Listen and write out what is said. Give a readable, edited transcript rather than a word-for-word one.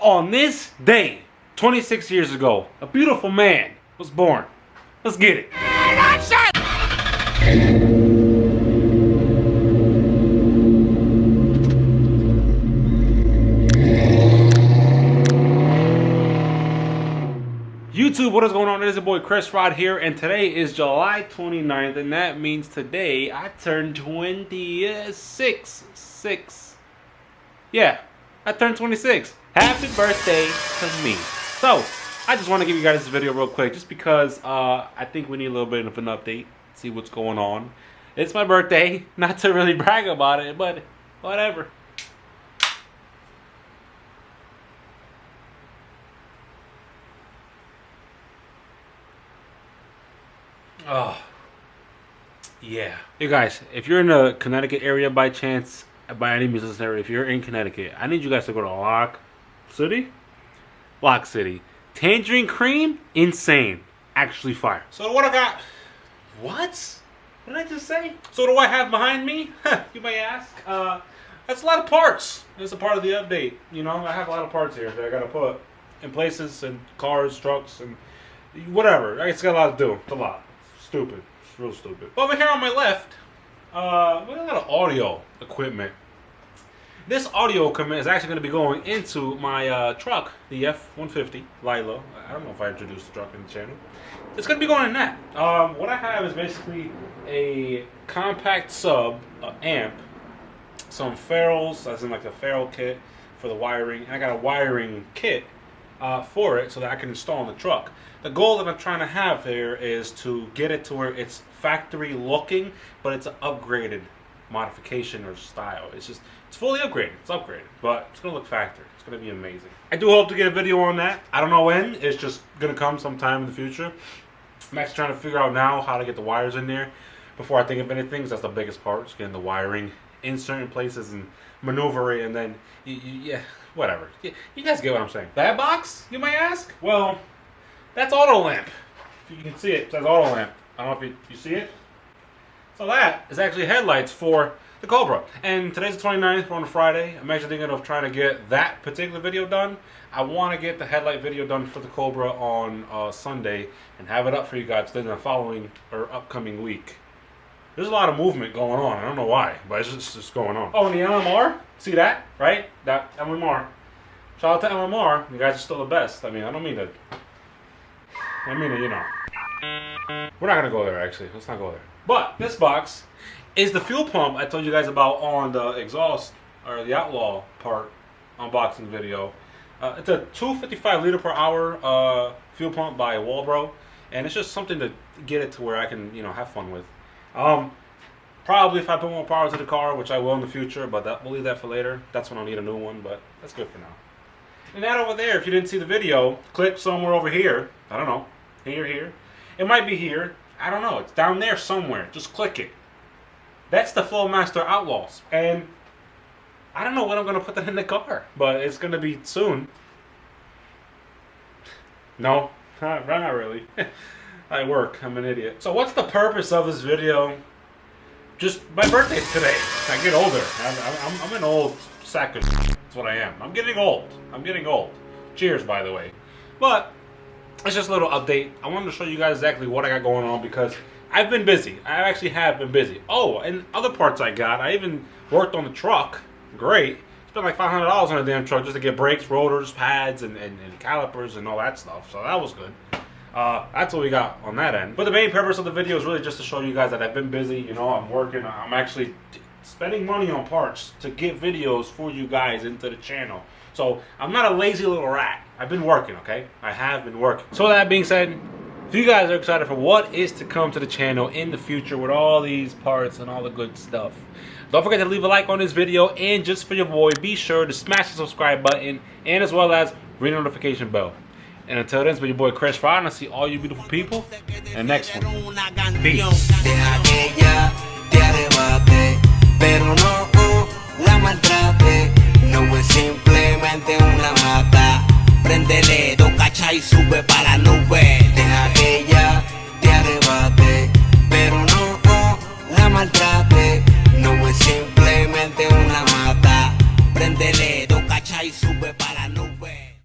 On this day, 26 years ago, a beautiful man was born. Let's get it. YouTube, what is going on? It is your boy Chris Rod here, and today is July 29th, and that means today I turned 26. Yeah, I turned 26. Happy birthday to me. So, I just want to give you guys this video real quick, just because I think we need a little bit of an update, see what's going on. It's my birthday, not to really brag about it, but whatever. Oh, yeah. You guys, if you're in the Connecticut area by chance, by any means necessary, if you're in Connecticut, I need you guys to go to Lock City. Tangerine cream, insane. Actually fire. So what I got? What did I just say? So what do I have behind me? You may ask. That's a lot of parts. It's a part of the update. You know, I have a lot of parts here that I gotta put in places, and cars, trucks, and whatever. It's got a lot to do. It's a lot. Stupid. It's real stupid. Over here on my left, we got a lot of audio equipment. This audio equipment is actually going to be going into my truck, the F150 Lilo. I don't know if I introduced the truck in the channel. It's going to be going in that. What I have is basically a compact sub amp, some ferrules, as in like a ferrule kit for the wiring, and I got a wiring kit for it so that I can install in the truck. The goal that I'm trying to have there is to get it to where it's factory looking, but it's an upgraded modification or style. It's fully upgraded. It's upgraded, but it's gonna look factory. It's gonna be amazing. I do hope to get a video on that. I don't know when. It's just gonna come sometime in the future. I'm actually trying to figure out now how to get the wires in there before I think of anything. That's the biggest part. Just getting the wiring in certain places and maneuver it, and then yeah, whatever. You guys get what I'm saying. That box, you may ask? Well, that's auto lamp. If you can see it, it says auto lamp. I don't know if you see it. So that is actually headlights for the Cobra. And today's the 29th, we're on a Friday. I'm actually thinking of trying to get that particular video done. I want to get the headlight video done for the Cobra on Sunday and have it up for you guys within the following or upcoming week. There's a lot of movement going on. I don't know why, but it's just going on. Oh, and the LMR, see that, right? That LMR. Shout out to LMR. You guys are still the best. I mean, I mean it, you know. We're not going to go there, actually. Let's not go there. But this box is the fuel pump I told you guys about on the exhaust, or the Outlaw part unboxing video. It's a 255 liter per hour fuel pump by Walbro, and it's just something to get it to where I can, you know, have fun with. Probably if I put more power to the car, which I will in the future, but we'll leave that for later. That's when I'll need a new one, but that's good for now. And that over there, if you didn't see the video, click somewhere over here. I don't know. Here. It might be here. I don't know. It's down there somewhere. Just click it. That's the Flowmaster Outlaws. And I don't know when I'm going to put that in the car, but it's going to be soon. No, not really. I work. I'm an idiot. So what's the purpose of this video? Just my birthday's today. I get older. I'm an old sack of shit. That's what I am. I'm getting old. Cheers, by the way. But it's just a little update. I wanted to show you guys exactly what I got going on because I've been busy. I actually have been busy. Oh, and other parts I got. I even worked on the truck. Great. Spent like $500 on a damn truck just to get brakes, rotors, pads, and calipers and all that stuff. So that was good. That's what we got on that end. But the main purpose of the video is really just to show you guys that I've been busy. You know, I'm working. I'm actually spending money on parts to get videos for you guys into the channel. So I'm not a lazy little rat. I've been working, okay? I have been working. So that being said, if you guys are excited for what is to come to the channel in the future with all these parts and all the good stuff, don't forget to leave a like on this video, and just for your boy, be sure to smash the subscribe button and as well as ring the notification bell. And until then, it's been your boy Chris Rod, and I'll see all you beautiful people in the next one. Peace. No es simplemente una mata. Préndele, do cacha y sube para la nube.